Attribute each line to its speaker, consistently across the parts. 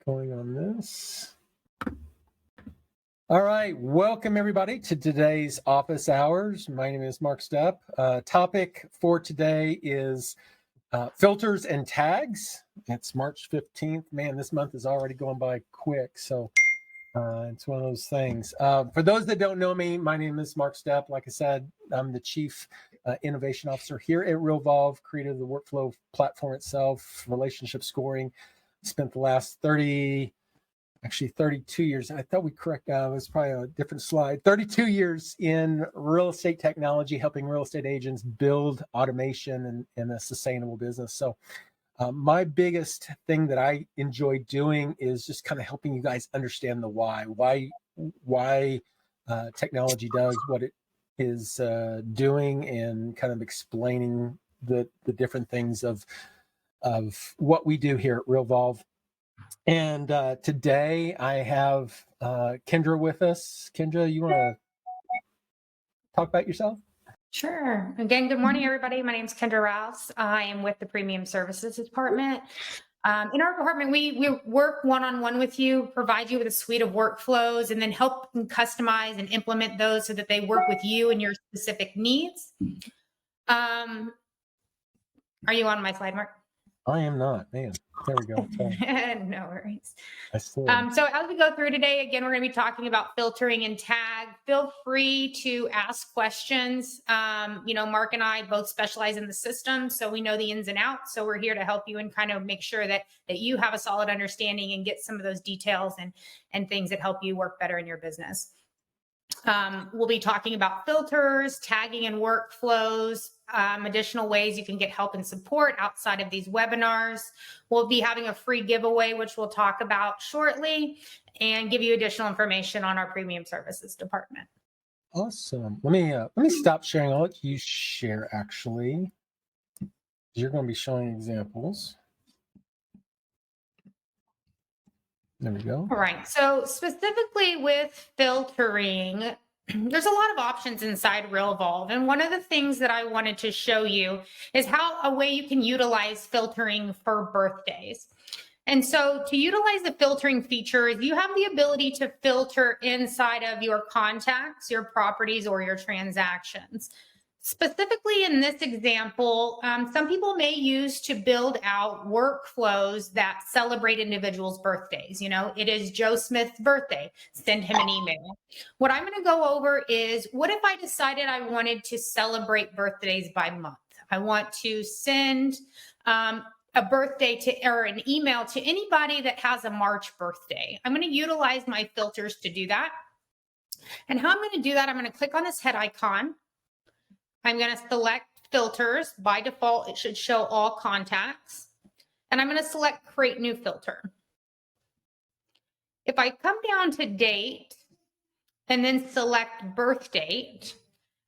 Speaker 1: going on this. All right, welcome everybody to today's office hours. My name is Mark Stepp. Topic for today is filters and tags. It's March 15th. Man, this month is already going by quick, so it's one of those things. For those that don't know me, my name is Mark Stepp. Like I said, I'm the Chief Innovation Officer here at Realvolve, creator of the workflow platform itself, relationship scoring. Spent the last 32 years. I thought we correct, it was probably a different slide. 32 years in real estate technology, helping real estate agents build automation and a sustainable business. So my biggest thing that I enjoy doing is just kind of helping you guys understand the why technology does what it is doing, and kind of explaining the different things of what we do here at Realvolve. And today I have Kendra with us. Kendra, you want to talk about yourself?
Speaker 2: Sure. Again, good morning, everybody. My name is Kendra Rouse. I am with the Premium Services Department. In our department, we work one-on-one with you, provide you with a suite of workflows, and then help customize and implement those so that they work with you and your specific needs. Are you on my slide, Mark?
Speaker 1: I am not, man. There we go.
Speaker 2: No worries.
Speaker 1: So
Speaker 2: as we go through today, again, we're going to be talking about filtering and tag. Feel free to ask questions. Mark and I both specialize in the system, so we know the ins and outs. So we're here to help you and kind of make sure that you have a solid understanding and get some of those details and things that help you work better in your business. We'll be talking about filters, tagging and workflows, additional ways you can get help and support outside of these webinars. We'll be having a free giveaway, which we'll talk about shortly, and give you additional information on our Premium Services Department.
Speaker 1: Awesome. Let me stop sharing. I'll let you share, actually. You're going to be showing examples. There we go.
Speaker 2: All right. So specifically with filtering, there's a lot of options inside Realvolve. And one of the things that I wanted to show you is how a way you can utilize filtering for birthdays. And so to utilize the filtering features, you have the ability to filter inside of your contacts, your properties, or your transactions. Specifically in this example, some people may use to build out workflows that celebrate individuals' birthdays. It is Joe Smith's birthday. Send him an email. What I'm going to go over is, what if I decided I wanted to celebrate birthdays by month? I want to send a birthday or an email to anybody that has a March birthday. I'm going to utilize my filters to do that. And how I'm going to do that, I'm going to click on this head icon. I'm going to select filters. By default, it should show all contacts. And I'm going to select create new filter. If I come down to date and then select birth date,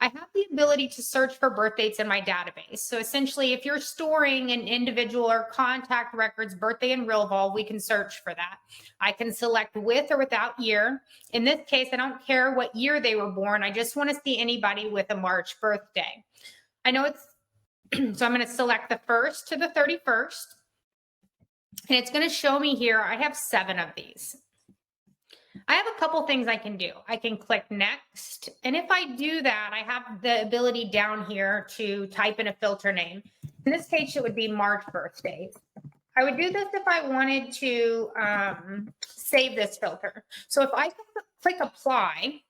Speaker 2: I have the ability to search for birth dates in my database. So essentially, if you're storing an individual or contact records birthday in Realvolve, we can search for that. I can select with or without year. In this case, I don't care what year they were born. I just want to see anybody with a March birthday. I know it's, so I'm going to select the 1st to the 31st. And it's going to show me here, I have 7 of these. I have a couple things I can do. I can click next. And if I do that, I have the ability down here to type in a filter name. In this case, it would be March birthdays. I would do this if I wanted to save this filter. So if I click apply,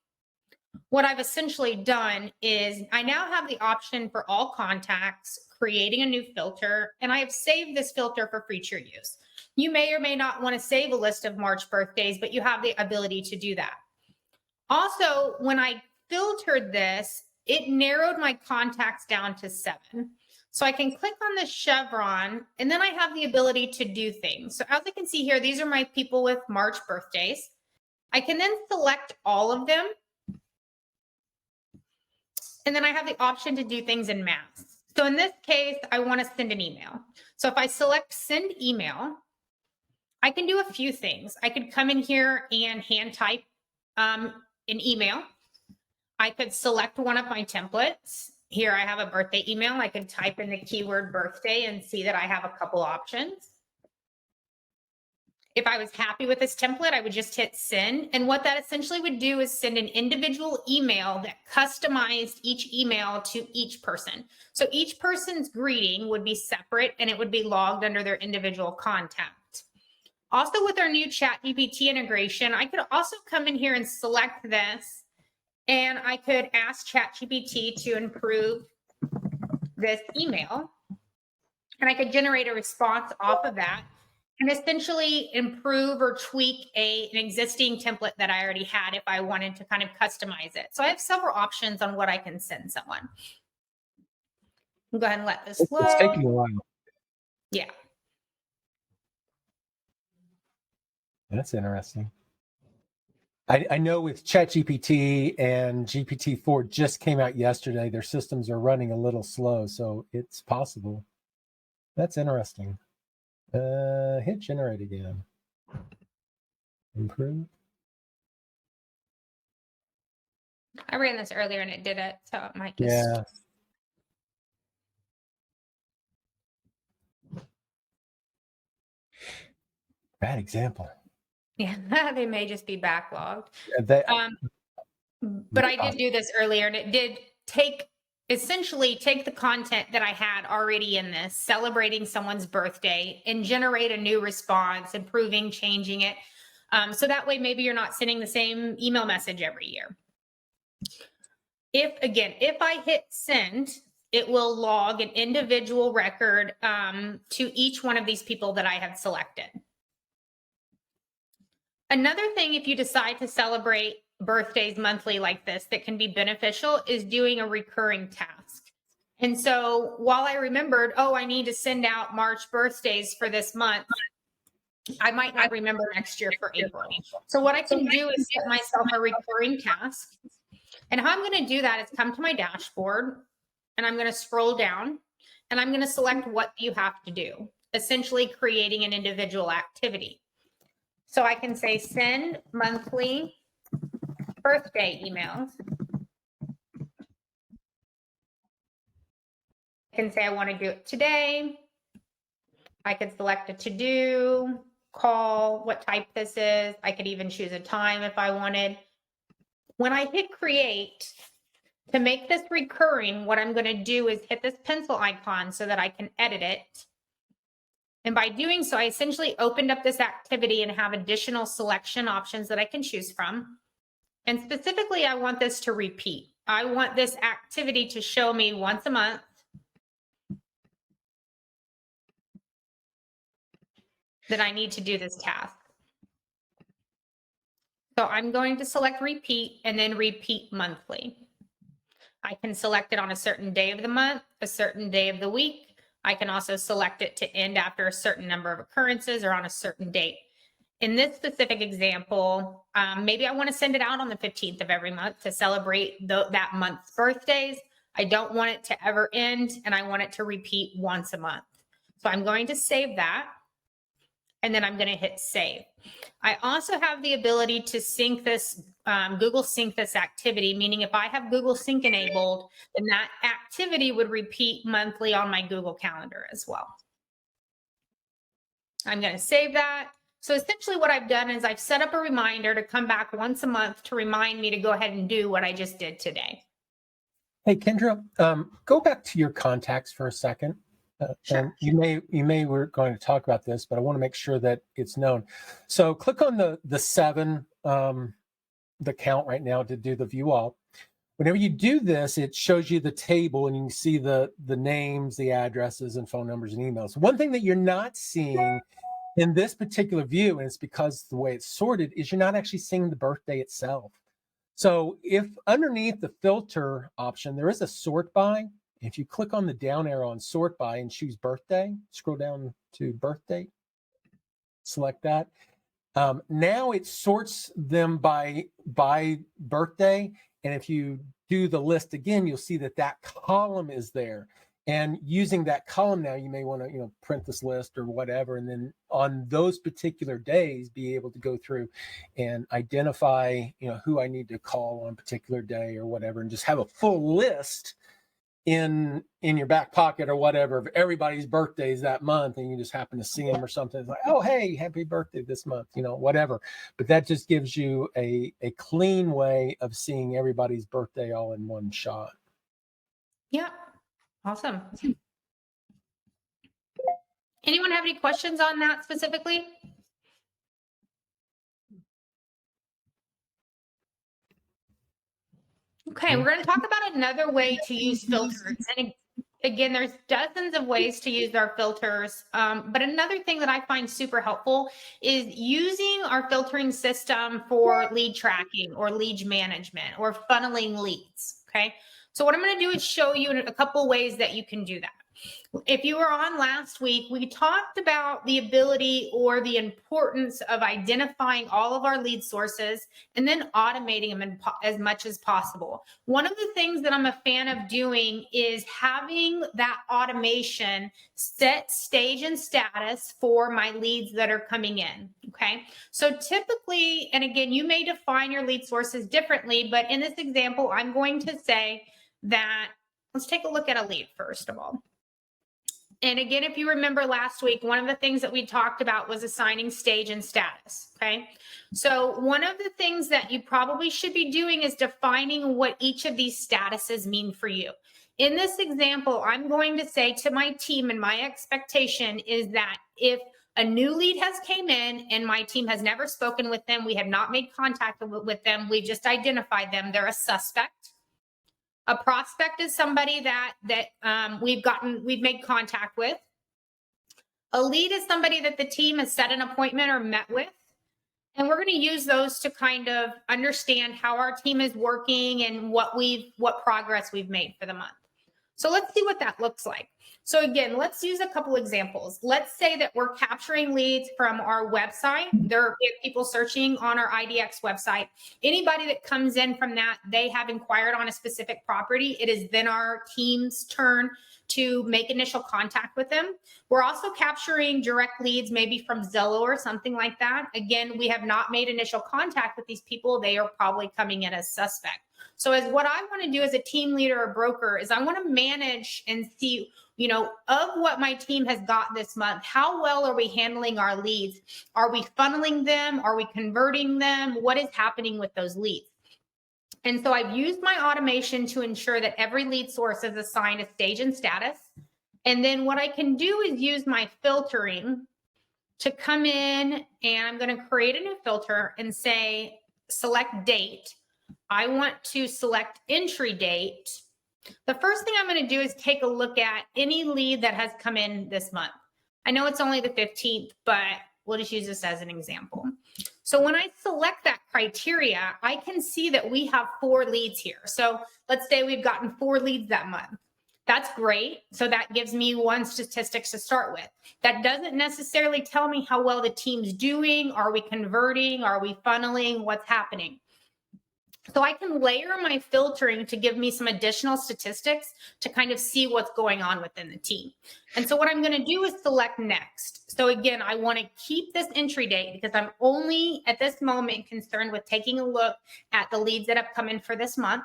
Speaker 2: what I've essentially done is I now have the option for all contacts, creating a new filter, and I have saved this filter for future use. You may or may not want to save a list of March birthdays, but you have the ability to do that. Also, when I filtered this, it narrowed my contacts down to 7. So I can click on the chevron, and then I have the ability to do things. So as I can see here, these are my people with March birthdays. I can then select all of them. And then I have the option to do things in mass. So in this case, I want to send an email. So if I select send email, I can do a few things. I could come in here and hand type an email. I could select one of my templates. Here I have a birthday email. I could type in the keyword birthday and see that I have a couple options. If I was happy with this template, I would just hit send. And what that essentially would do is send an individual email that customized each email to each person. So each person's greeting would be separate and it would be logged under their individual contact. Also, with our new ChatGPT integration, I could also come in here and select this, and I could ask ChatGPT to improve this email, and I could generate a response off of that and essentially improve or tweak an existing template that I already had if I wanted to kind of customize it. So I have several options on what I can send someone. I'll go ahead and let this
Speaker 1: It's
Speaker 2: load.
Speaker 1: taking a while.
Speaker 2: Yeah.
Speaker 1: That's interesting. I know with ChatGPT and GPT-4 just came out yesterday, their systems are running a little slow, so it's possible. That's interesting. Hit generate again. Improve.
Speaker 2: I ran this earlier and it did it, so it might just.
Speaker 1: Yeah. Bad example.
Speaker 2: Yeah, they may just be backlogged. But I did do this earlier and it did essentially take the content that I had already in this, celebrating someone's birthday, and generate a new response, improving, changing it. So that way, maybe you're not sending the same email message every year. If I hit send, it will log an individual record to each one of these people that I have selected. Another thing, if you decide to celebrate birthdays monthly like this, that can be beneficial is doing a recurring task. And so while I remembered, I need to send out March birthdays for this month, I might not remember next year for April. So what I can do is set myself a recurring task. And how I'm going to do that is come to my dashboard and I'm going to scroll down and I'm going to select what you have to do, essentially creating an individual activity. So I can say send monthly birthday emails. I can say I want to do it today. I could select a to-do, call, what type this is. I could even choose a time if I wanted. When I hit create, to make this recurring, what I'm going to do is hit this pencil icon so that I can edit it. And by doing so, I essentially opened up this activity and have additional selection options that I can choose from. And specifically, I want this to repeat. I want this activity to show me once a month. That I need to do this task. So I'm going to select repeat and then repeat monthly. I can select it on a certain day of the month, a certain day of the week. I can also select it to end after a certain number of occurrences or on a certain date. In this specific example, maybe I want to send it out on the 15th of every month to celebrate that month's birthdays. I don't want it to ever end, and I want it to repeat once a month. So I'm going to save that, and then I'm going to hit save. I also have the ability to sync this, Google Sync this activity, meaning if I have Google Sync enabled, then that activity would repeat monthly on my Google Calendar as well. I'm going to save that. So essentially what I've done is I've set up a reminder to come back once a month to remind me to go ahead and do what I just did today.
Speaker 1: Hey, Kendra, go back to your contacts for a second.
Speaker 2: Sure.
Speaker 1: And we're going to talk about this, but I want to make sure that it's known. So click on the 7, the count right now to do the view all. Whenever you do this, it shows you the table and you can see the names, the addresses, and phone numbers and emails. One thing that you're not seeing in this particular view, and it's because the way it's sorted, is you're not actually seeing the birthday itself. So if underneath the filter option, there is a sort by. If you click on the down arrow on sort by and choose birthday, scroll down to birthday, select that. Now it sorts them by birthday. And if you do the list again, you'll see that column is there. And using that column now, you may want to, print this list or whatever. And then on those particular days, be able to go through and identify, who I need to call on a particular day or whatever, and just have a full list in your back pocket or whatever of everybody's birthdays that month, and you just happen to see them or something. It's like, oh, hey, happy birthday this month, whatever. But that just gives you a clean way of seeing everybody's birthday all in one shot.
Speaker 2: Yeah. Awesome. Anyone have any questions on that specifically? Okay, we're going to talk about another way to use filters. And again, there's dozens of ways to use our filters. But another thing that I find super helpful is using our filtering system for lead tracking or lead management or funneling leads. Okay, so what I'm going to do is show you a couple ways that you can do that. If you were on last week, we talked about the ability or the importance of identifying all of our lead sources and then automating them as much as possible. One of the things that I'm a fan of doing is having that automation set stage and status for my leads that are coming in. Okay. So typically, and again, you may define your lead sources differently, but in this example, I'm going to say that, let's take a look at a lead first of all. And again, if you remember last week, one of the things that we talked about was assigning stage and status, okay? So one of the things that you probably should be doing is defining what each of these statuses mean for you. In this example, I'm going to say to my team, and my expectation is that if a new lead has came in and my team has never spoken with them, we have not made contact with them, we just identified them, they're a suspect. A prospect is somebody that we've made contact with. A lead is somebody that the team has set an appointment or met with. And we're going to use those to kind of understand how our team is working and what progress we've made for the month. So let's see what that looks like. So again, let's use a couple examples. Let's say that we're capturing leads from our website. There are people searching on our IDX website. Anybody that comes in from that, they have inquired on a specific property. It is then our team's turn to make initial contact with them. We're also capturing direct leads, maybe from Zillow or something like that. Again, we have not made initial contact with these people. They are probably coming in as suspect. So as what I want to do as a team leader or broker is I want to manage and see, of what my team has got this month, how well are we handling our leads? Are we funneling them? Are we converting them? What is happening with those leads? And so I've used my automation to ensure that every lead source is assigned a stage and status. And then what I can do is use my filtering to come in, and I'm going to create a new filter and say, select date. I want to select entry date. The first thing I'm going to do is take a look at any lead that has come in this month. I know it's only the 15th, but we'll just use this as an example. So when I select that criteria, I can see that we have 4 leads here. So let's say we've gotten 4 leads that month. That's great. So that gives me one statistics to start with. That doesn't necessarily tell me how well the team's doing. Are we converting? Are we funneling? What's happening? So I can layer my filtering to give me some additional statistics to kind of see what's going on within the team. And so what I'm going to do is select next. So again, I want to keep this entry date because I'm only at this moment concerned with taking a look at the leads that have come in for this month.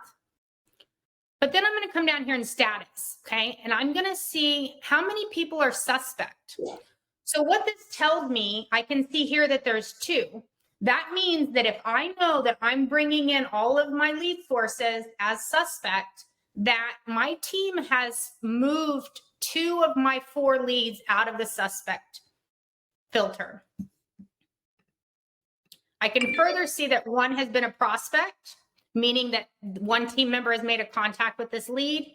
Speaker 2: But then I'm going to come down here in status, okay? And I'm going to see how many people are suspect. So what this tells me, I can see here that there's 2. That means that if I know that I'm bringing in all of my lead sources as suspect, that my team has moved 2 of my 4 leads out of the suspect filter. I can further see that 1 has been a prospect, meaning that 1 team member has made a contact with this lead,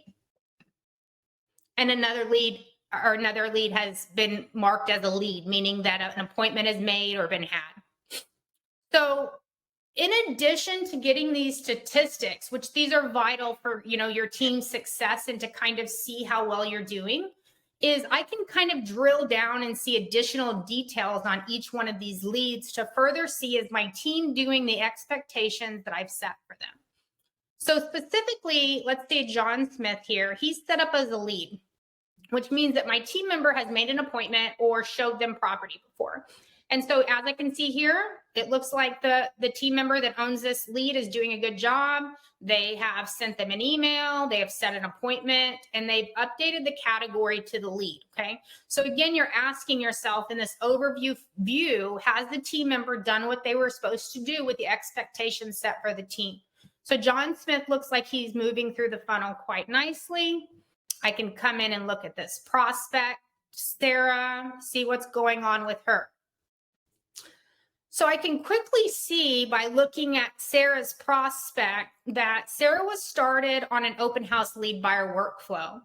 Speaker 2: and another lead has been marked as a lead, meaning that an appointment is made or been had. So in addition to getting these statistics, which these are vital for, your team's success and to kind of see how well you're doing, is I can kind of drill down and see additional details on each one of these leads to further see, is my team doing the expectations that I've set for them? So specifically, let's say John Smith here, he's set up as a lead, which means that my team member has made an appointment or showed them property before. And so as I can see here, it looks like the team member that owns this lead is doing a good job. They have sent them an email, they have set an appointment, and they've updated the category to the lead. Okay. So again, you're asking yourself in this overview view, has the team member done what they were supposed to do with the expectations set for the team? So John Smith looks like he's moving through the funnel quite nicely. I can come in and look at this prospect, Sarah, see what's going on with her. So I can quickly see by looking at Sarah's prospect that Sarah was started on an open house lead buyer workflow.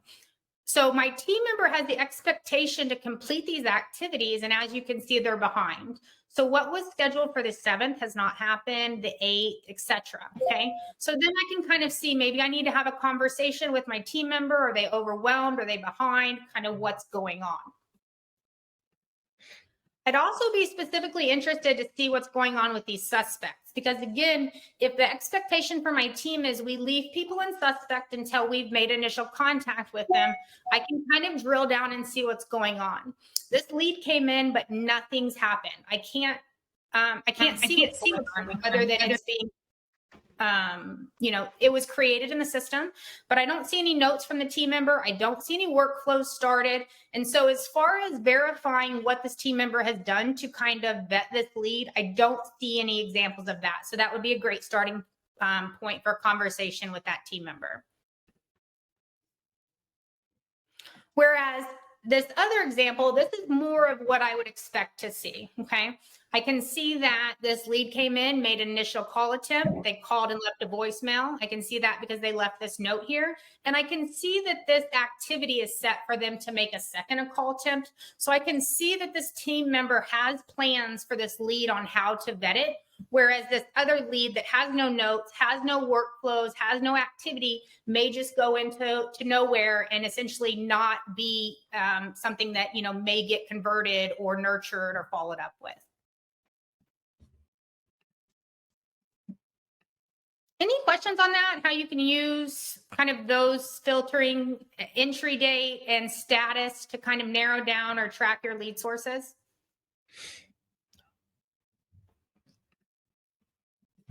Speaker 2: So my team member has the expectation to complete these activities, and as you can see, they're behind. So what was scheduled for the 7th has not happened, the 8th, etc. Okay. So then I can kind of see maybe I need to have a conversation with my team member. Are they overwhelmed? Are they behind? Kind of what's going on. I'd also be specifically interested to see what's going on with these suspects, because again, if the expectation for my team is we leave people in suspect until we've made initial contact with them, I can kind of drill down and see what's going on. This lead came in, but nothing's happened. I can't see what's going on other than it's being it was created in the system, but I don't see any notes from the team member. I don't see any workflows started. And so as far as verifying what this team member has done to kind of vet this lead, I don't see any examples of that. So that would be a great starting point for a conversation with that team member. Whereas this other example, this is more of what I would expect to see, okay? I can see that this lead came in, made an initial call attempt. They called and left a voicemail. I can see that because they left this note here. And I can see that this activity is set for them to make a second call attempt. So I can see that this team member has plans for this lead on how to vet it. Whereas this other lead that has no notes, has no workflows, has no activity, may just go into nowhere and essentially not be something that may get converted or nurtured or followed up with. Any questions on that? How you can use kind of those filtering entry date and status to kind of narrow down or track your lead sources?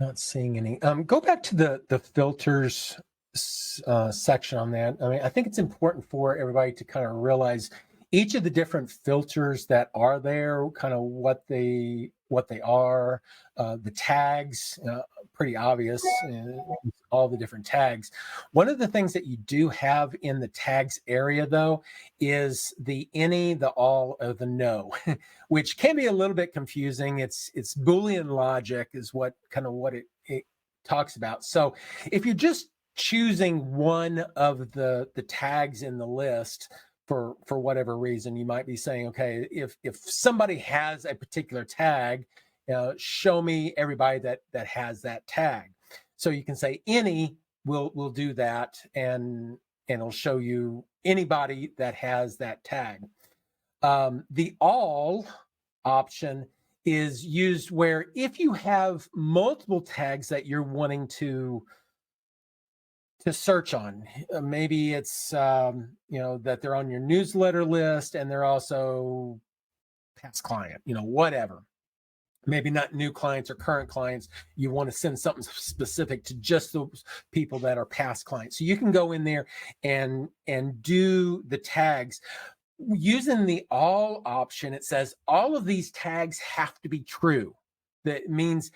Speaker 1: Not seeing any. Go back to the filters section on that. I mean, I think it's important for everybody to kind of realize each of the different filters that are there, kind of what they are. The tags, pretty obvious. All the different tags. One of the things that you do have in the tags area, though, is the any, the all, or the no, which can be a little bit confusing. It's Boolean logic is what it talks about. So if you're just choosing one of the tags in the list for whatever reason, you might be saying, okay, if somebody has a particular tag, show me everybody that has that tag. So you can say any will do that, and it'll show you anybody that has that tag. The all option is used where if you have multiple tags that you're wanting to search on, maybe it's that they're on your newsletter list and they're also past client, whatever. Maybe not new clients or current clients. You want to send something specific to just those people that are past clients. So you can go in there and do the tags. Using the all option, it says all of these tags have to be true. That means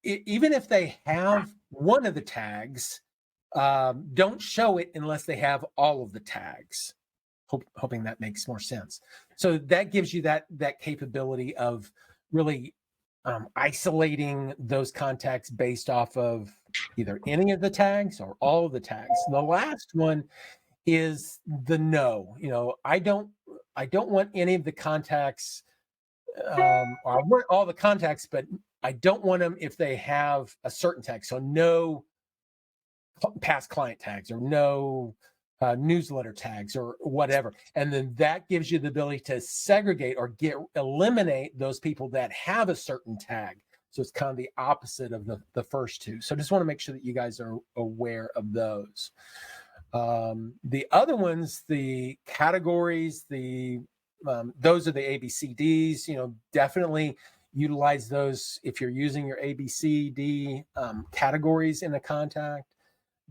Speaker 1: even if they have one of the tags, don't show it unless they have all of the tags. Hoping that makes more sense. So that gives you that capability of really isolating those contacts based off of either any of the tags or all of the tags. The last one is the no. I don't want any of the contacts, or I want all the contacts, but I don't want them if they have a certain tag. So no past client tags or no newsletter tags or whatever. And then that gives you the ability to segregate or eliminate those people that have a certain tag. So it's kind of the opposite of the first two. So just want to make sure that you guys are aware of those. The other ones, the categories, the those are the ABCDs. Definitely utilize those if you're using your ABCD categories in a contact.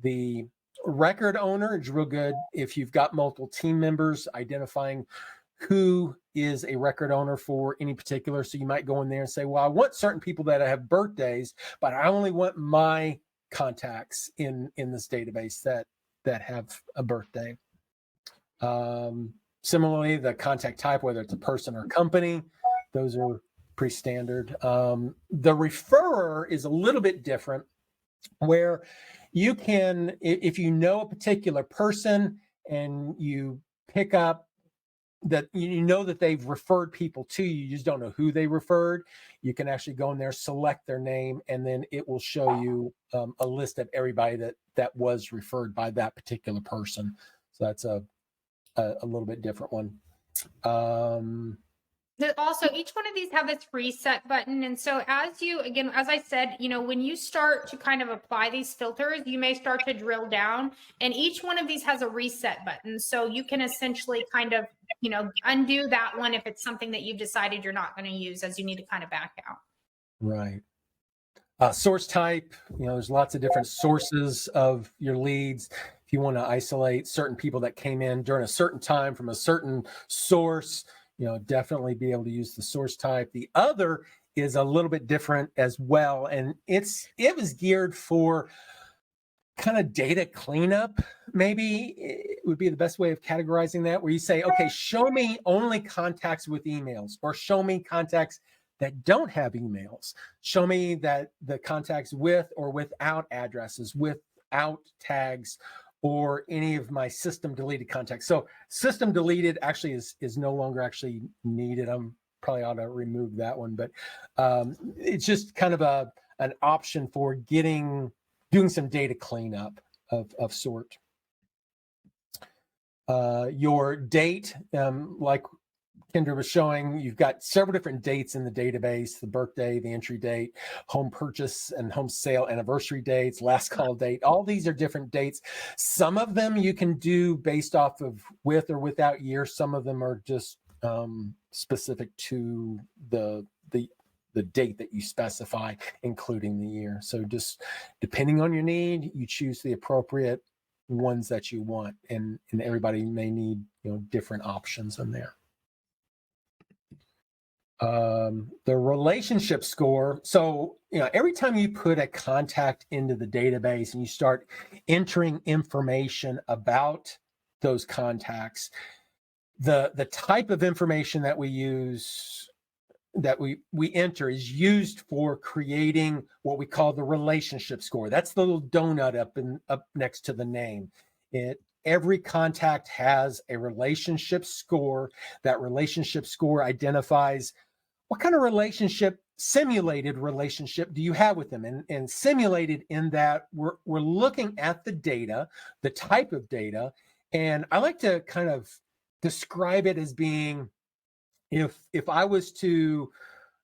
Speaker 1: The record owner is real good if you've got multiple team members, identifying who is a record owner for any particular. So you might go in there and say, well, I want certain people that have birthdays, but I only want my contacts in this database that have a birthday. Similarly, the contact type, whether it's a person or company, those are pretty standard. The referrer is a little bit different, where you can, if you know a particular person and you pick up that that they've referred people to you, you just don't know who they referred, you can actually go in there, select their name, and then it will show you a list of everybody that was referred by that particular person. So that's a little bit different one.
Speaker 2: Also, each one of these have this reset button. And so as I said, when you start to kind of apply these filters, you may start to drill down, and each one of these has a reset button. So you can essentially kind of, undo that one if it's something that you've decided you're not going to use, as you need to kind of back out.
Speaker 1: Right. Source type, there's lots of different sources of your leads. If you want to isolate certain people that came in during a certain time from a certain source, definitely be able to use the source type. The other is a little bit different as well, and it was geared for kind of data cleanup. Maybe it would be the best way of categorizing that, where you say, okay, show me only contacts with emails, or show me contacts that don't have emails. Show me that the contacts with or without addresses, without tags, or any of my system deleted contacts. So system deleted actually is no longer actually needed. I'm probably ought to remove that one, but it's just kind of an option for doing some data cleanup of sort. Your date, like Kendra was showing, you've got several different dates in the database: the birthday, the entry date, home purchase and home sale anniversary dates, last call date. All these are different dates. Some of them you can do based off of with or without year. Some of them are just specific to the date that you specify, including the year. So just depending on your need, you choose the appropriate ones that you want, and everybody may need different options in there. The relationship score. So, every time you put a contact into the database and you start entering information about those contacts, the type of information that we use, that we enter, is used for creating what we call the relationship score. That's the little donut up next to the name. Every contact has a relationship score. That relationship score identifies what kind of simulated relationship do you have with them? And simulated in that we're looking at the data, the type of data, and I like to kind of describe it as being, if I was to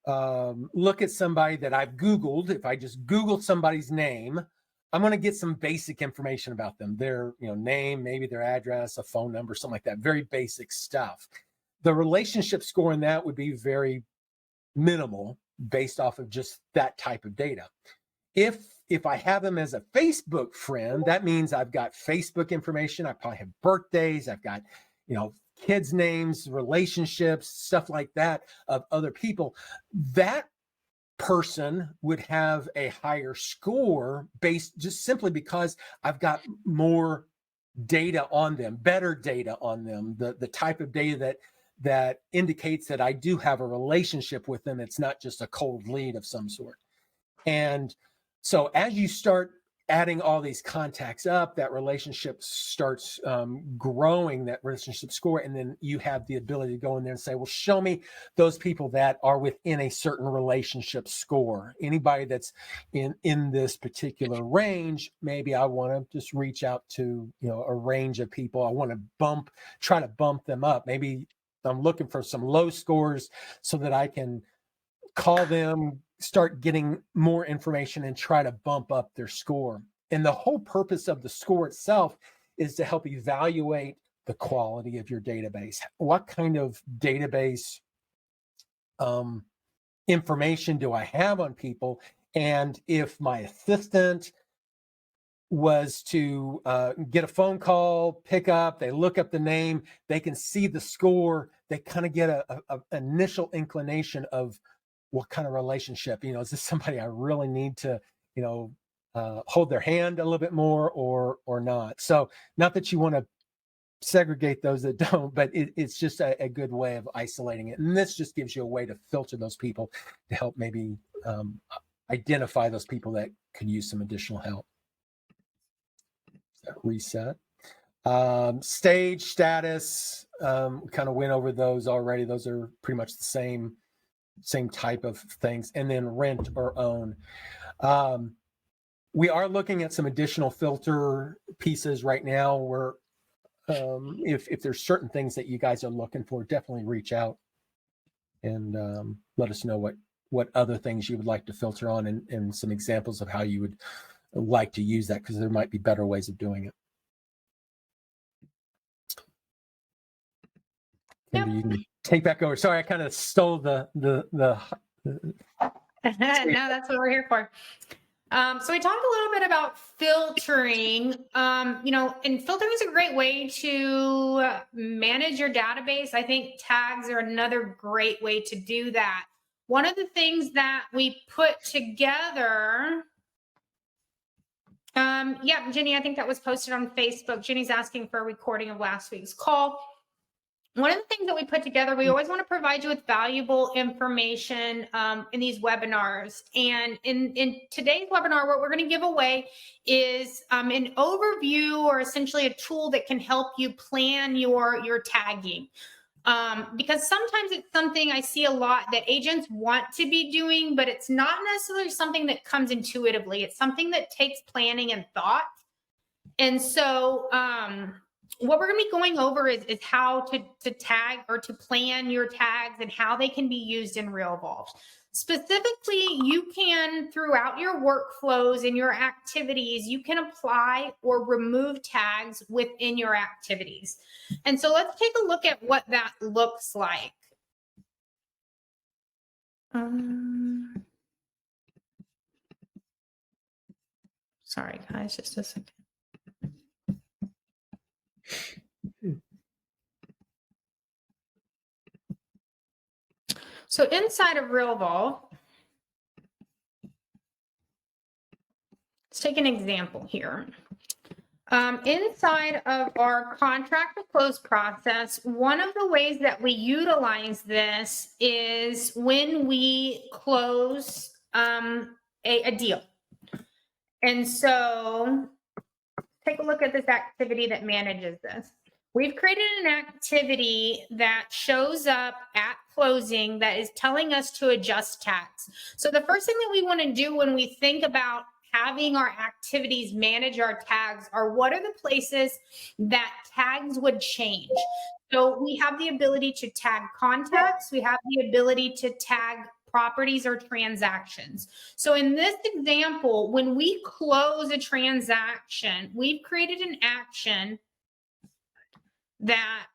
Speaker 1: look at somebody that I've Googled, if I just Googled somebody's name, I'm going to get some basic information about them, their name, maybe their address, a phone number, something like that, very basic stuff. The relationship score in that would be very minimal based off of just that type of data. If I have them as a Facebook friend, that means I've got Facebook information. I probably have birthdays. I've got, kids' names, relationships, stuff like that of other people. That person would have a higher score based just simply because I've got more data on them, better data on them, the type of data that indicates that I do have a relationship with them. It's not just a cold lead of some sort. And so as you start adding all these contacts up, that relationship starts growing, that relationship score. And then you have the ability to go in there and say, well, show me those people that are within a certain relationship score. Anybody that's in this particular range, maybe I want to just reach out to, a range of people. I want to try to bump them up. Maybe I'm looking for some low scores so that I can call them, start getting more information, and try to bump up their score. And the whole purpose of the score itself is to help evaluate the quality of your database. What kind of database information do I have on people? And if my assistant was to get a phone call, pick up, they look up the name, they can see the score, they kind of get a initial inclination of what kind of relationship, is this somebody I really need to, hold their hand a little bit more or not. So not that you want to segregate those that don't, but it's just a good way of isolating it. And this just gives you a way to filter those people to help maybe identify those people that could use some additional help. So reset. Stage, status, we kind of went over those already. Those are pretty much the same type of things. And then rent or own. We are looking at some additional filter pieces right now where if there's certain things that you guys are looking for, definitely reach out and let us know what other things you would like to filter on and some examples of how you would like to use that, because there might be better ways of doing it.
Speaker 2: Yep.
Speaker 1: You can take back over. Sorry, I kind of stole the
Speaker 2: No, that's what we're here for. So we talked a little bit about filtering, and filtering is a great way to manage your database. I think tags are another great way to do that. One of the things that we put together, Jenny, I think that was posted on Facebook. Jenny's asking for a recording of last week's call. One of the things that we put together, we always want to provide you with valuable information in these webinars. And in today's webinar, what we're going to give away is an overview, or essentially a tool that can help you plan your tagging. Because sometimes it's something I see a lot that agents want to be doing, but it's not necessarily something that comes intuitively. It's something that takes planning and thought. And so, what we're going to be going over is how to tag or to plan your tags and how they can be used in Realvolve. Specifically, you can, throughout your workflows and your activities, you can apply or remove tags within your activities. And so let's take a look at what that looks like. Sorry, guys, just a second. So inside of Realvolve, let's take an example here. Inside of our contract to close process, one of the ways that we utilize this is when we close a deal. And so take a look at this activity that manages this. We've created an activity that shows up at closing that is telling us to adjust tags. So the first thing that we want to do when we think about having our activities manage our tags are what are the places that tags would change. So we have the ability to tag contacts. We have the ability to tag properties or transactions. So in this example, when we close a transaction, we've created an action that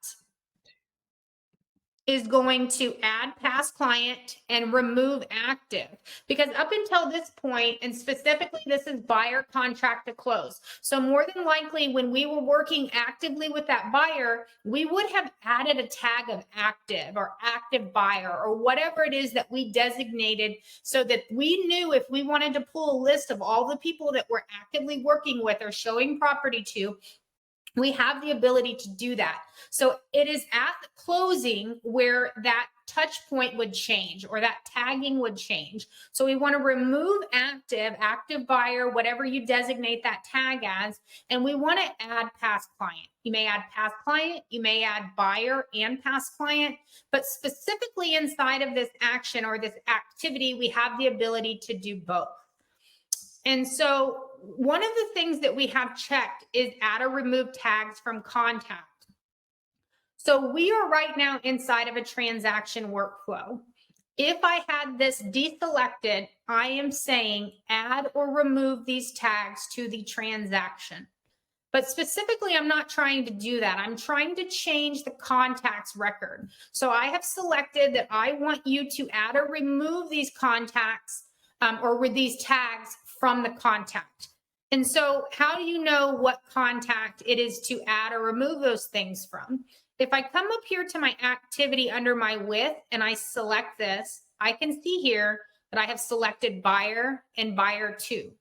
Speaker 2: is going to add past client and remove active, because up until this point, and specifically this is buyer contract to close. So more than likely when we were working actively with that buyer, we would have added a tag of active or active buyer or whatever it is that we designated, so that we knew if we wanted to pull a list of all the people that we're actively working with or showing property to, we have the ability to do that. So it is at the closing where that touch point would change or that tagging would change. So we want to remove active buyer, whatever you designate that tag as, and we want to add past client. You may add past client, you may add buyer and past client, but specifically inside of this action or this activity, we have the ability to do both. And so one of the things that we have checked is add or remove tags from contact. So we are right now inside of a transaction workflow. If I had this deselected, I am saying add or remove these tags to the transaction. But specifically, I'm not trying to do that. I'm trying to change the contacts record. So I have selected that I want you to add or remove these contacts or with these tags from the contact. And so how do you know what contact it is to add or remove those things from? If I come up here to my activity under my with and I select this, I can see here that I have selected buyer and buyer to.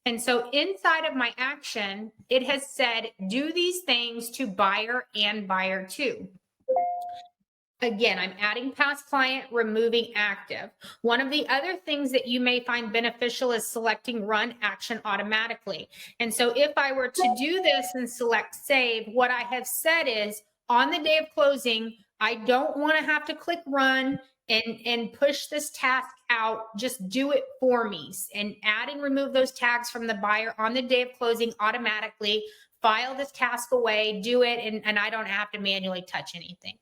Speaker 2: And so inside of my action, it has said, do these things to buyer and buyer to. Again, I'm adding past client, removing active. One of the other things that you may find beneficial is selecting run action automatically. And so if I were to do this and select save, what I have said is on the day of closing, I don't want to have to click run and push this task out. Just do it for me and add and remove those tags from the buyer on the day of closing automatically, file this task away, do it, and I don't have to manually touch anything.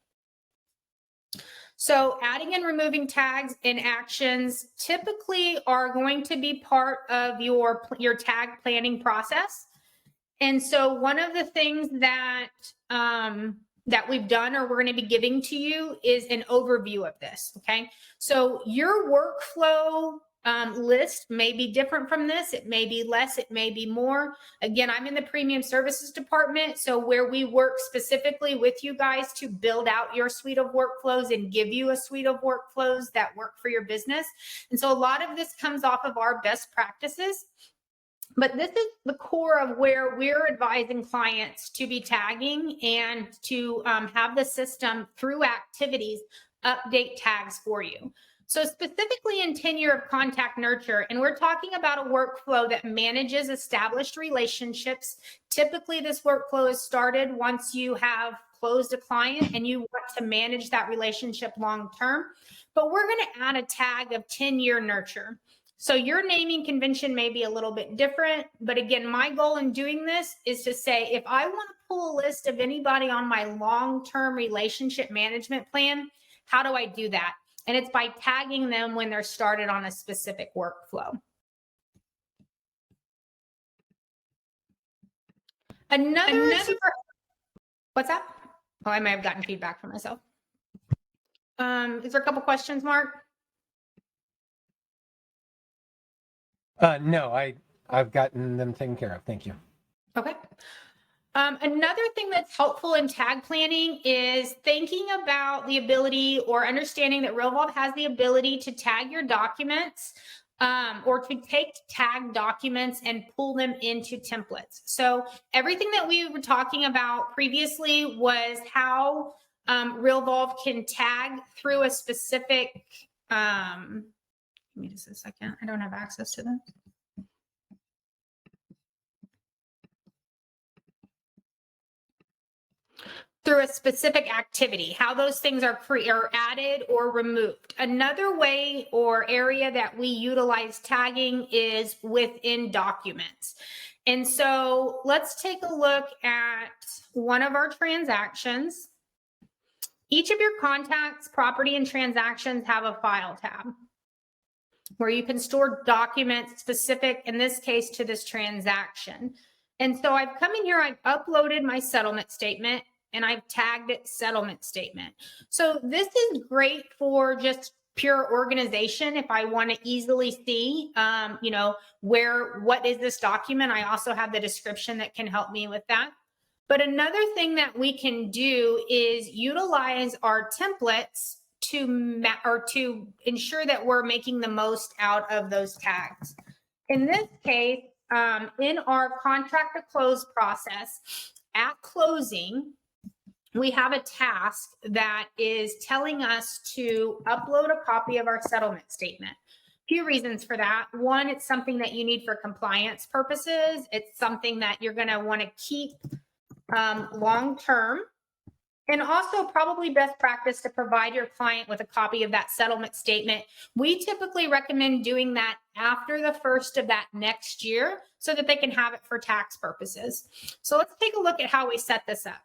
Speaker 2: So adding and removing tags and actions typically are going to be part of your tag planning process. And so one of the things that that we've done or we're going to be giving to you is an overview of this. Okay, so your workflow list may be different from this. It may be less, it may be more. Again, I'm in the premium services department, so where we work specifically with you guys to build out your suite of workflows and give you a suite of workflows that work for your business. And so a lot of this comes off of our best practices. But this is the core of where we're advising clients to be tagging and to have the system through activities update tags for you. So specifically in tenure of contact nurture, and we're talking about a workflow that manages established relationships. Typically, this workflow is started once you have closed a client and you want to manage that relationship long term. But we're going to add a tag of 10-year nurture. So your naming convention may be a little bit different, but again, my goal in doing this is to say, if I want to pull a list of anybody on my long-term relationship management plan, how do I do that? And it's by tagging them when they're started on a specific workflow. What's that? Oh, I may have gotten feedback from myself. Is there a couple questions, Mark?
Speaker 1: No, I've gotten them taken care of. Thank you.
Speaker 2: Okay. Another thing that's helpful in tag planning is thinking about the ability or understanding that Realvolve has the ability to tag your documents or to take tag documents and pull them into templates. So everything that we were talking about previously was how Realvolve can tag through a specific, give me just a second. I don't have access to this. Through a specific activity, how those things are added or removed. Another way or area that we utilize tagging is within documents. And so let's take a look at one of our transactions. Each of your contacts, property, and transactions have a file tab where you can store documents specific, in this case, to this transaction. And so I've come in here, I've uploaded my settlement statement, and I've tagged it settlement statement. So this is great for just pure organization. If I want to easily see, what is this document? I also have the description that can help me with that. But another thing that we can do is utilize our templates to ensure that we're making the most out of those tags. In this case, in our contract to close process, at closing, we have a task that is telling us to upload a copy of our settlement statement. A few reasons for that. One, it's something that you need for compliance purposes. It's something that you're going to want to keep long term. And also probably best practice to provide your client with a copy of that settlement statement. We typically recommend doing that after the first of that next year so that they can have it for tax purposes. So let's take a look at how we set this up.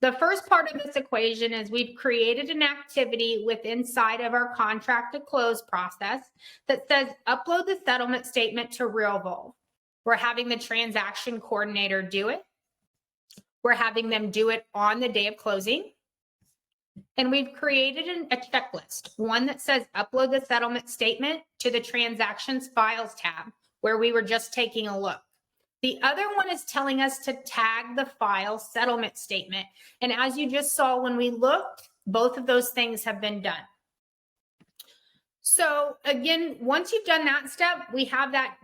Speaker 2: The first part of this equation is we've created an activity inside of our contract to close process that says upload the settlement statement to Realvolve. We're having the transaction coordinator do it. We're having them do it on the day of closing. And we've created a checklist, one that says upload the settlement statement to the transactions files tab, where we were just taking a look. The other one is telling us to tag the file settlement statement. And as you just saw when we looked, both of those things have been done. So again, once you've done that step, we have that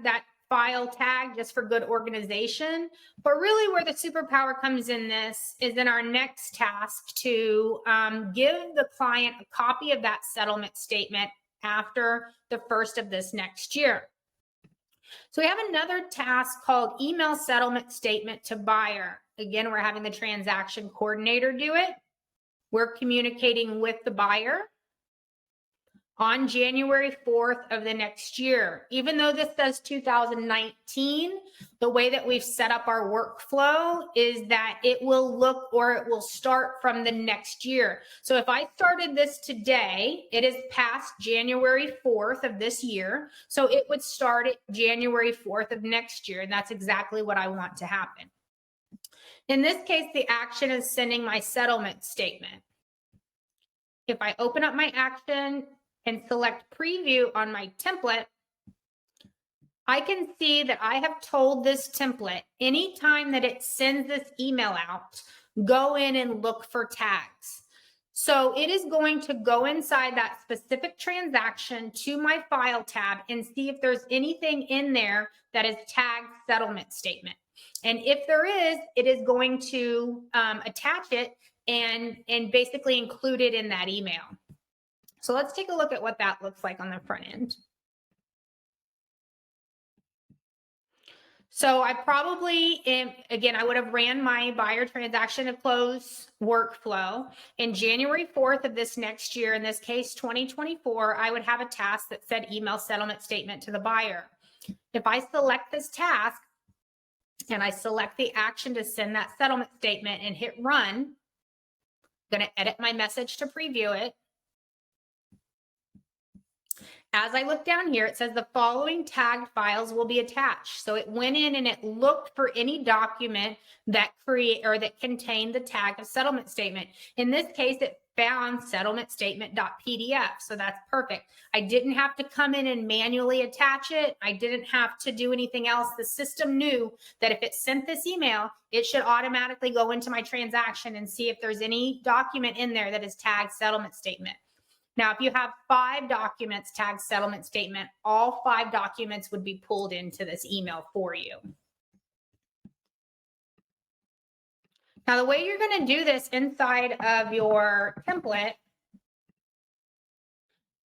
Speaker 2: file tag just for good organization. But really where the superpower comes in this is in our next task to give the client a copy of that settlement statement after the first of this next year. So we have another task called email settlement statement to buyer. Again, we're having the transaction coordinator do it. We're communicating with the buyer on January 4th of the next year. Even though this says 2019, the way that we've set up our workflow is that it will look, or it will start from the next year. So if I started this today, it is past January 4th of this year. So it would start at January 4th of next year. And that's exactly what I want to happen. In this case, the action is sending my settlement statement. If I open up my action and select preview on my template, I can see that I have told this template anytime that it sends this email out, go in and look for tags. So it is going to go inside that specific transaction to my file tab and see if there's anything in there that is tagged settlement statement. And if there is, it is going to attach it and basically include it in that email. So let's take a look at what that looks like on the front end. So I probably, again, I would have ran my buyer transaction to close workflow. In January 4th of this next year, in this case, 2024, I would have a task that said email settlement statement to the buyer. If I select this task and I select the action to send that settlement statement and hit run, I'm going to edit my message to preview it. As I look down here, it says the following tagged files will be attached. So it went in and it looked for any document that contained the tag of settlement statement. In this case, it found settlement statement.pdf. So that's perfect. I didn't have to come in and manually attach it. I didn't have to do anything else. The system knew that if it sent this email, it should automatically go into my transaction and see if there's any document in there that is tagged settlement statement. Now, if you have 5 documents tagged settlement statement, all 5 documents would be pulled into this email for you. Now, the way you're going to do this inside of your template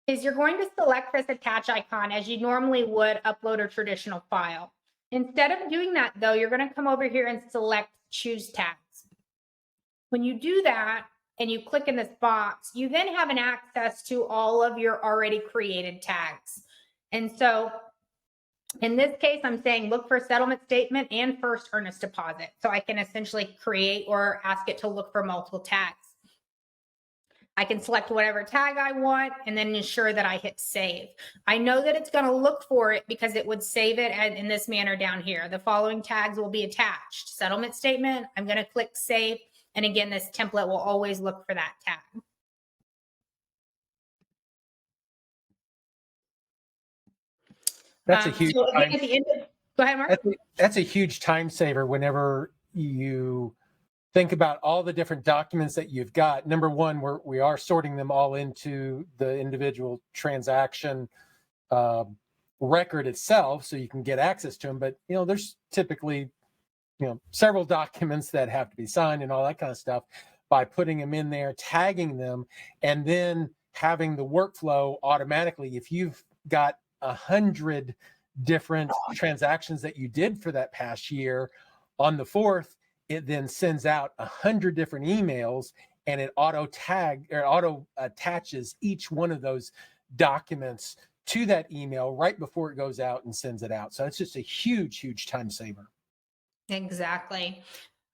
Speaker 2: is you're going to select this attach icon as you normally would upload a traditional file. Instead of doing that, though, you're going to come over here and select choose tags. When you do that, and you click in this box, you then have an access to all of your already created tags. And so in this case, I'm saying look for settlement statement and first earnest deposit. So I can essentially create or ask it to look for multiple tags. I can select whatever tag I want and then ensure that I hit save. I know that it's going to look for it because it would save it in this manner down here. The following tags will be attached. Settlement statement, I'm going to click save. And again, this template will always look for that tag.
Speaker 1: That's a huge
Speaker 2: so again, at the end of, go ahead, Mark.
Speaker 1: That's a huge time saver whenever you think about all the different documents that you've got. Number one, we are sorting them all into the individual transaction record itself, so you can get access to them. But there's typically several documents that have to be signed and all that kind of stuff. By putting them in there, tagging them, and then having the workflow automatically. If you've got 100 different transactions that you did for that past year, on the 4th, it then sends out 100 different emails, and it auto attaches each one of those documents to that email right before it goes out and sends it out. So it's just a huge, huge time saver.
Speaker 2: Exactly.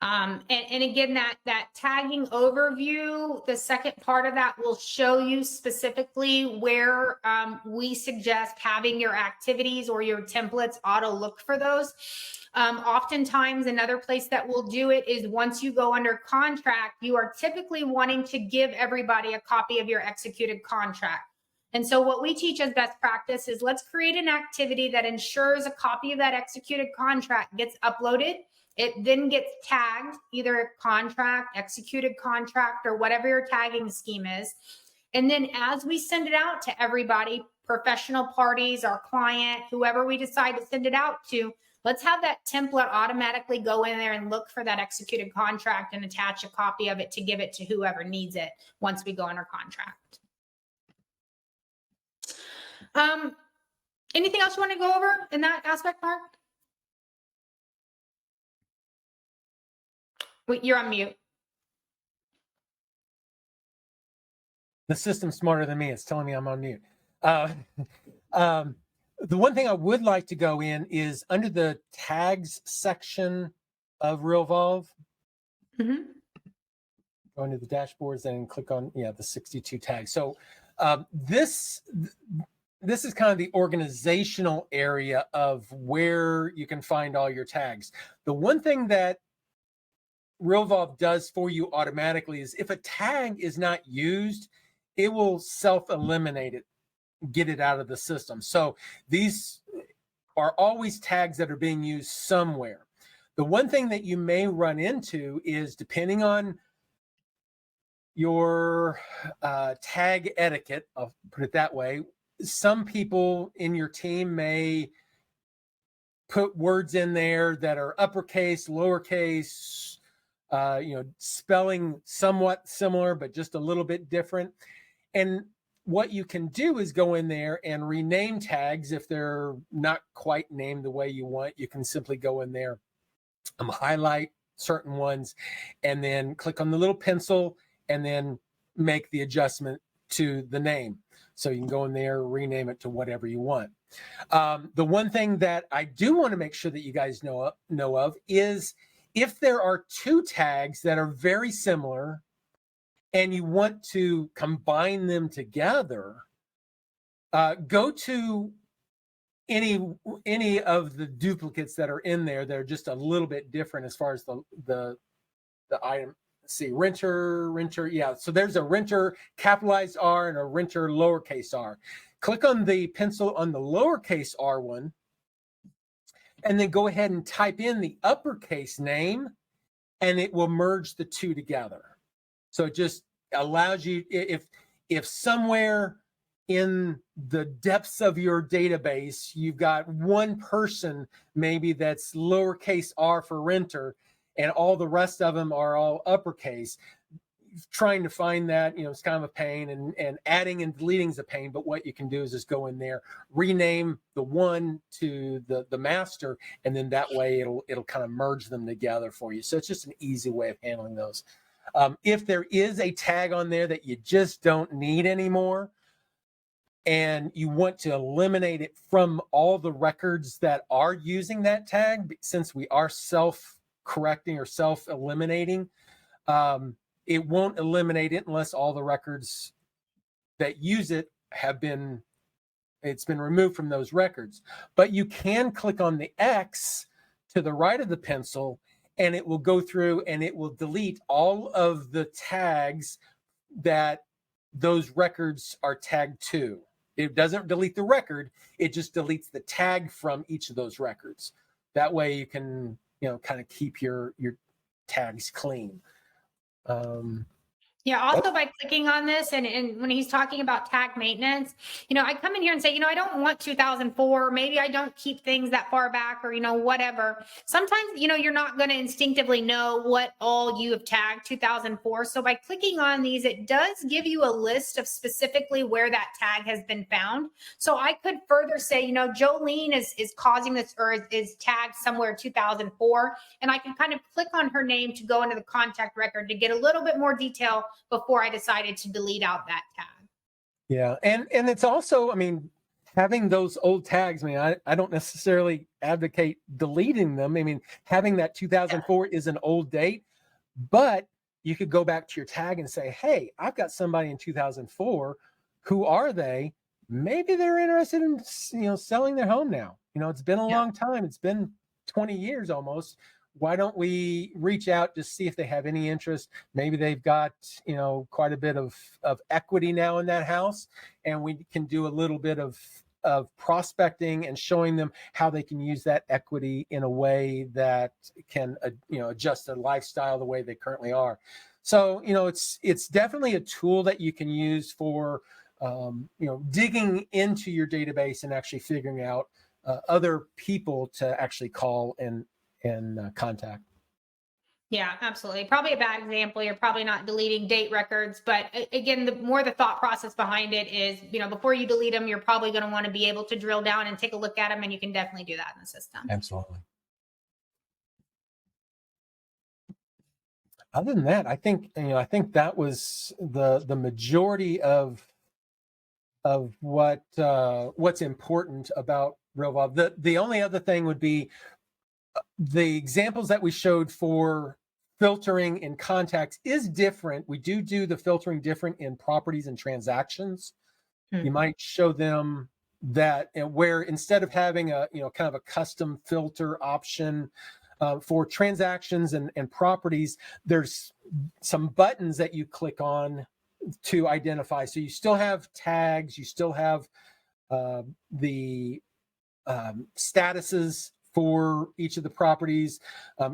Speaker 2: And again, that tagging overview, the second part of that will show you specifically where we suggest having your activities or your templates auto look for those. Oftentimes, another place that will do it is once you go under contract, you are typically wanting to give everybody a copy of your executed contract. And so what we teach as best practice is let's create an activity that ensures a copy of that executed contract gets uploaded. It then gets tagged, either contract, executed contract, or whatever your tagging scheme is. And then as we send it out to everybody, professional parties, our client, whoever we decide to send it out to, let's have that template automatically go in there and look for that executed contract and attach a copy of it to give it to whoever needs it once we go under contract. Anything else you want to go over in that aspect, Mark? Wait, you're on mute.
Speaker 1: The system's smarter than me. It's telling me I'm on mute. The one thing I would like to go in is under the tags section of Realvolve.
Speaker 2: Mm-hmm.
Speaker 1: Go into the dashboards and click on the 62 tags. So this is kind of the organizational area of where you can find all your tags. The one thing that Realvolve does for you automatically is if a tag is not used, it will self-eliminate it, get it out of the system. So these are always tags that are being used somewhere. The one thing that you may run into is, depending on your tag etiquette, I'll put it that way, some people in your team may put words in there that are uppercase, lowercase, spelling somewhat similar, but just a little bit different. And what you can do is go in there and rename tags if they're not quite named the way you want. You can simply go in there, highlight certain ones, and then click on the little pencil and then make the adjustment to the name. So you can go in there, rename it to whatever you want. The one thing that I do want to make sure that you guys know of is if there are two tags that are very similar and you want to combine them together, go to any of the duplicates that are in there that are just a little bit different as far as the item. Let's see, renter, yeah. So there's a renter capitalized R and a renter lowercase r. Click on the pencil on the lowercase r one, and then go ahead and type in the uppercase name, and it will merge the two together. So it just allows you, if somewhere in the depths of your database, you've got one person maybe that's lowercase r for renter, and all the rest of them are all uppercase, trying to find that, it's kind of a pain, and adding and deleting is a pain. But what you can do is just go in there, rename the one to the master, and then that way it'll kind of merge them together for you. So it's just an easy way of handling those. If there is a tag on there that you just don't need anymore, and you want to eliminate it from all the records that are using that tag, since we are self-correcting or self-eliminating, it won't eliminate it unless all the records that use it it's been removed from those records. But you can click on the X to the right of the pencil, and it will go through and it will delete all of the tags that those records are tagged to. It doesn't delete the record, it just deletes the tag from each of those records. That way you can, kind of keep your tags clean.
Speaker 2: Yeah, also by clicking on this, and when he's talking about tag maintenance, I come in here and say, I don't want 2004, maybe I don't keep things that far back, or, whatever. Sometimes, you're not going to instinctively know what all you have tagged 2004. So by clicking on these, it does give you a list of specifically where that tag has been found. So I could further say, Jolene is causing this, or is tagged somewhere 2004. And I can kind of click on her name to go into the contact record to get a little bit more detail before I decided to delete out that tag.
Speaker 1: Yeah. And it's also, having those old tags, I mean, I don't necessarily advocate deleting them. I mean, having that 2004 is an old date, but you could go back to your tag and say, hey, I've got somebody in 2004. Who are they? Maybe they're interested in, selling their home now. It's been a long time. It's been 20 years almost. Why don't we reach out to see if they have any interest? Maybe they've got, quite a bit of equity now in that house, and we can do a little bit of prospecting and showing them how they can use that equity in a way that can, adjust their lifestyle the way they currently are. So, it's definitely a tool that you can use for, digging into your database and actually figuring out other people to actually call and contact.
Speaker 2: Yeah, absolutely. Probably a bad example. You're probably not deleting date records, but again, the more the thought process behind it is, before you delete them, you're probably going to want to be able to drill down and take a look at them, and you can definitely do that in the system.
Speaker 1: Absolutely. Other than that, I think that was the majority of what's important about Realvolve. The only other thing would be the examples that we showed for filtering in contacts is different. We do the filtering different in properties and transactions. You might show them that where instead of having a kind of a custom filter option for transactions and properties, there's some buttons that you click on to identify. So you still have tags, you still have the statuses for each of the properties.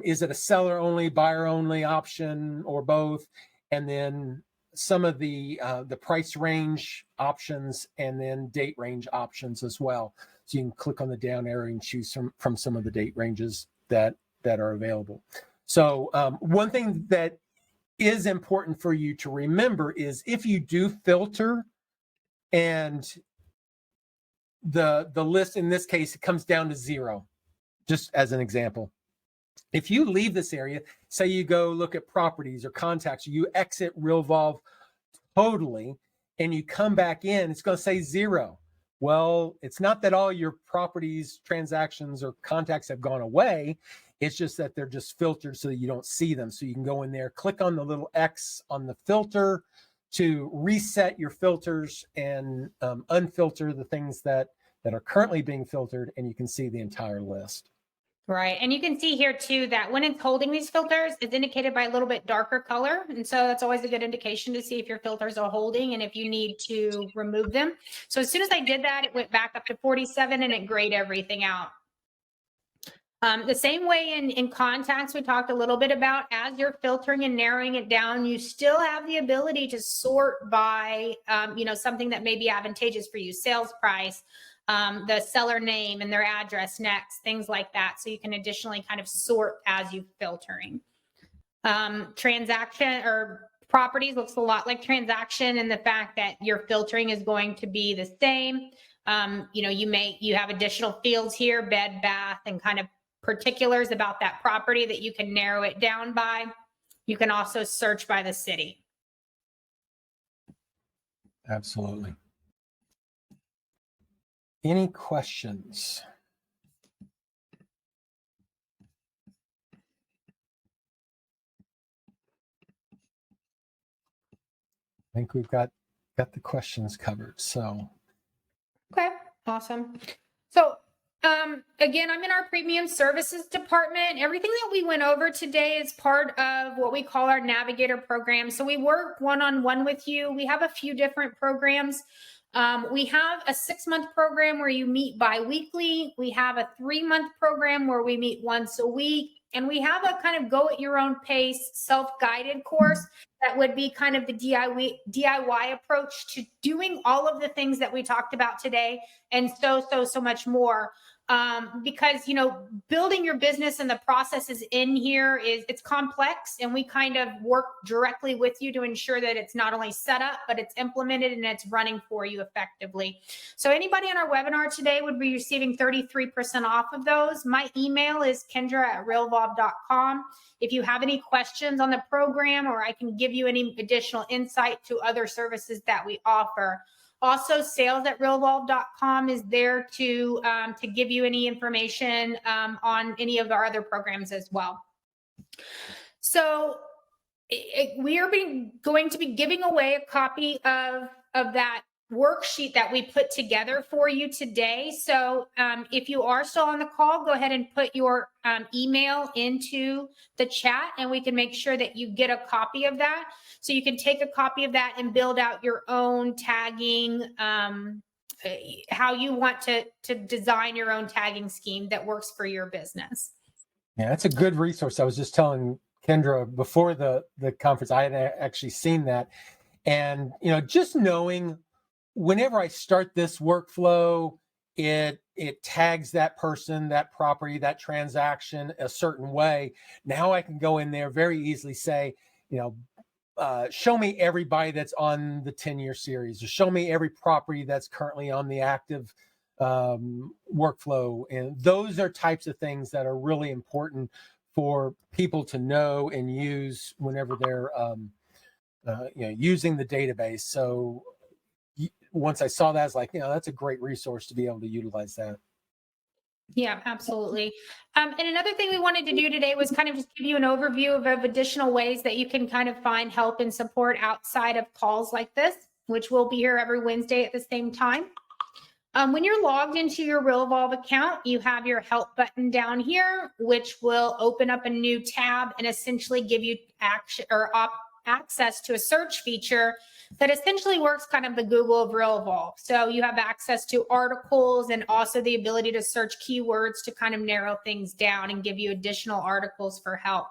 Speaker 1: Is it a seller only, buyer only option, or both? And then some of the price range options, and then date range options as well. So you can click on the down arrow and choose from some of the date ranges that are available. So one thing that is important for you to remember is if you do filter and the list in this case, it comes down to 0, just as an example. If you leave this area, say you go look at properties or contacts, you exit Realvolve totally, and you come back in, it's going to say 0. Well, it's not that all your properties, transactions, or contacts have gone away. It's just that they're just filtered so that you don't see them. So you can go in there, click on the little X on the filter to reset your filters and unfilter the things that are currently being filtered, and you can see the entire list.
Speaker 2: Right. And you can see here too that when it's holding these filters, it's indicated by a little bit darker color. And so that's always a good indication to see if your filters are holding and if you need to remove them. So as soon as I did that, it went back up to 47 and it grayed everything out. The same way in contacts, we talked a little bit about, as you're filtering and narrowing it down, you still have the ability to sort by, something that may be advantageous for you, sales price, the seller name and their address next, things like that. So you can additionally kind of sort as you're filtering. Transaction or properties looks a lot like transaction, and the fact that your filtering is going to be the same. You have additional fields here, bed, bath, and kind of particulars about that property that you can narrow it down by. You can also search by the city.
Speaker 1: Absolutely. Any questions? I think we've got the questions covered. So.
Speaker 2: Okay, awesome. So again, I'm in our premium services department. Everything that we went over today is part of what we call our navigator program. So we work one-on-one with you. We have a few different programs. We have a 6-month program where you meet bi-weekly. We have a 3-month program where we meet once a week. And we have a kind of go at your own pace, self-guided course that would be kind of the DIY approach to doing all of the things that we talked about today, and so much more. Because, building your business and the processes in here it's complex, and we kind of work directly with you to ensure that it's not only set up, but it's implemented and it's running for you effectively. So anybody on our webinar today would be receiving 33% off of those. My email is kendra@realvolve.com. If you have any questions on the program, or I can give you any additional insight to other services that we offer, Also, sales@realvolve.com is there to give you any information on any of our other programs as well. So we are going to be giving away a copy of that worksheet that we put together for you today. So if you are still on the call, go ahead and put your email into the chat and we can make sure that you get a copy of that. So you can take a copy of that and build out your own tagging, how you want to design your own tagging scheme that works for your business.
Speaker 1: Yeah, that's a good resource. I was just telling Kendra before the conference, I had actually seen that. And, just knowing whenever I start this workflow, it tags that person, that property, that transaction a certain way. Now I can go in there very easily say, show me everybody that's on the 10-year series, or show me every property that's currently on the active workflow. And those are types of things that are really important for people to know and use whenever they're using the database. So once I saw that, I was like, that's a great resource to be able to utilize that.
Speaker 2: Yeah, absolutely. And another thing we wanted to do today was kind of just give you an overview of additional ways that you can kind of find help and support outside of calls like this, which will be here every Wednesday at the same time. When you're logged into your Realvolve account, you have your help button down here, which will open up a new tab and essentially give you access to a search feature that essentially works kind of the Google of Realvolve. So you have access to articles and also the ability to search keywords to kind of narrow things down and give you additional articles for help.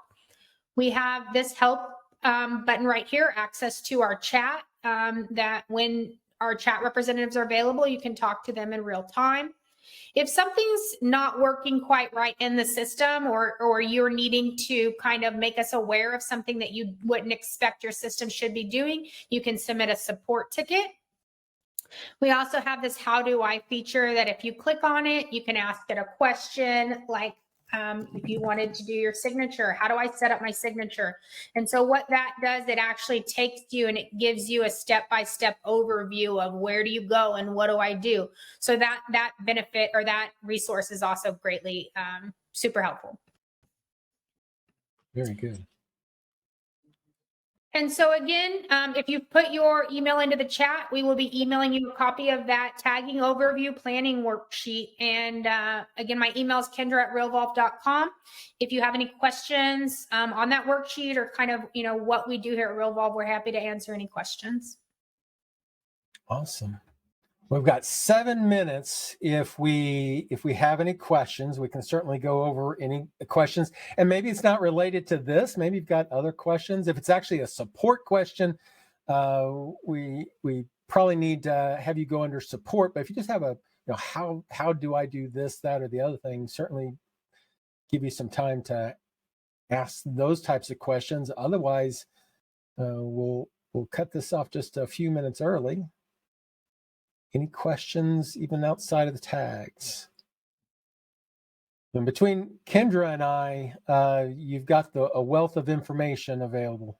Speaker 2: We have this help button right here, access to our chat, that when our chat representatives are available, you can talk to them in real time. If something's not working quite right in the system, or you're needing to kind of make us aware of something that you wouldn't expect your system should be doing, you can submit a support ticket. We also have this how do I feature that if you click on it, you can ask it a question like, if you wanted to do your signature, how do I set up my signature? And so what that does, it actually takes you and it gives you a step-by-step overview of where do you go and what do I do? So that benefit or that resource is also greatly super helpful.
Speaker 1: Very good.
Speaker 2: And so again, if you put your email into the chat, we will be emailing you a copy of that tagging overview planning worksheet. And again, my email is kendra@realvolve.com. If you have any questions on that worksheet or kind of, what we do here at Realvolve, we're happy to answer any questions.
Speaker 1: Awesome. We've got 7 minutes. If we have any questions, we can certainly go over any questions. And maybe it's not related to this. Maybe you've got other questions. If it's actually a support question, we probably need to have you go under support. But if you just have how do I do this, that, or the other thing, certainly give you some time to ask those types of questions. Otherwise, we'll cut this off just a few minutes early. Any questions, even outside of the tags? And between Kendra and I, you've got a wealth of information available.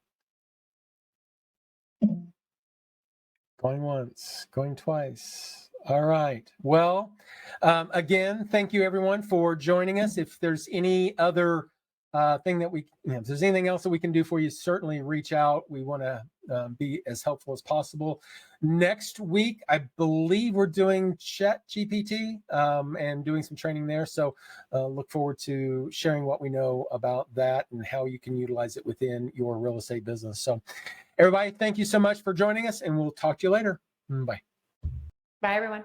Speaker 1: Going once, going twice. All right. Well, again, thank you everyone for joining us. If there's any other thing that if there's anything else that we can do for you, certainly reach out. We want to be as helpful as possible. Next week, I believe we're doing ChatGPT and doing some training there. So look forward to sharing what we know about that and how you can utilize it within your real estate business. So everybody, thank you so much for joining us, and we'll talk to you later. Bye.
Speaker 2: Bye, everyone.